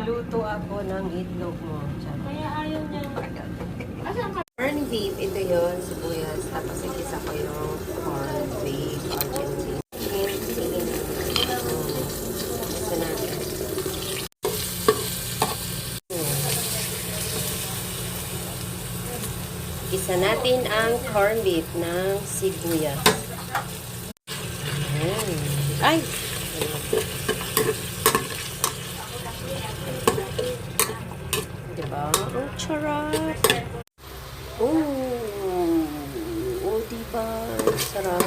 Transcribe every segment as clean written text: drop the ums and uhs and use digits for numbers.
Magluto ako ng itlog mo. Kaya ayaw niya. Asan ka? Corned beef, ito yun, sibuyas. Tapos ikisa ko yung corned beef, Argentine. Isa natin. Isa natin ang corned beef ng sibuyas. Ay! Diba? Ang charap! Oh, diba? Sarap.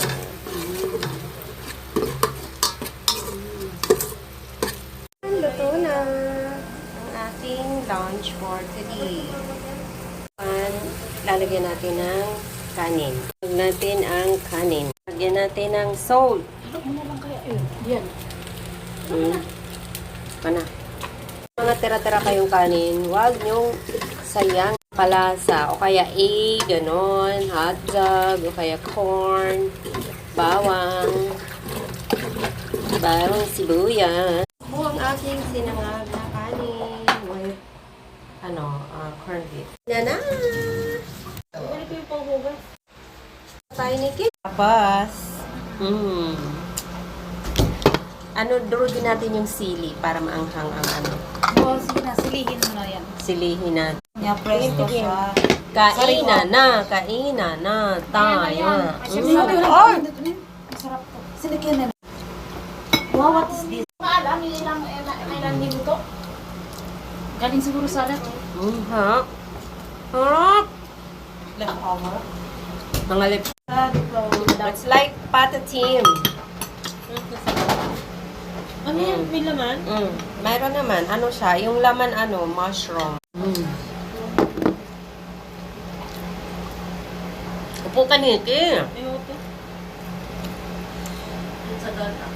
Luto na ang ating lunch for today. Lalagyan natin ng kanin. Lagyan natin ang kanin. Lagyan natin ng salt. Ano lang kaya yun? Yan. Pana. Mga tira-tira kayong kanin, huwag nyong sayang palasa. O kaya ganon, hotdog, o kaya corn, bawang sibuyas. Ito ang aking sinangag na kanin with corned beef. Yan na! Ano ko yung panghugas? Tayo ni Kit. Tapos, durugin natin yung sili para maanghang ang Oo, sige na. Silihin mo na yan. Silihin natin. Kaya presto siya. Kainan na tayo. Masarap to. Silikyan na. Wow, what is this? Maalam, ilang minuto? Galing siguro sa alat. Harap. Harap. Leftover. Mga lips. It's like patatim. Ano yan? May laman? Mayroon naman. Ano siya? Yung laman mushroom. Upo ka, Nikki. Ayoko. Sa gata.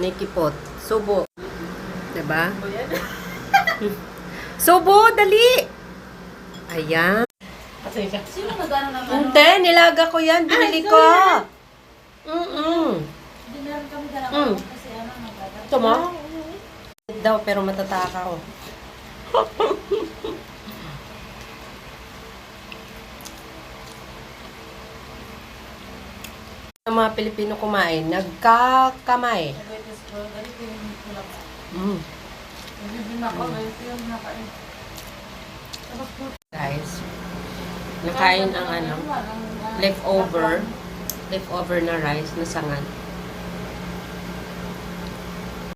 Nikki pot. Subo. Diba? Subo, dali! Ayan. Sino nag-ano naman? Hindi, nilaga ko yan. Binili ko. Hindi na rin kami dalawa kasi nagdadala. Ito mo? Daw, pero matataka ko. Ang mga Pilipino kumain, nagkakamay. Guys, nakain ang leftover na rice na sangad.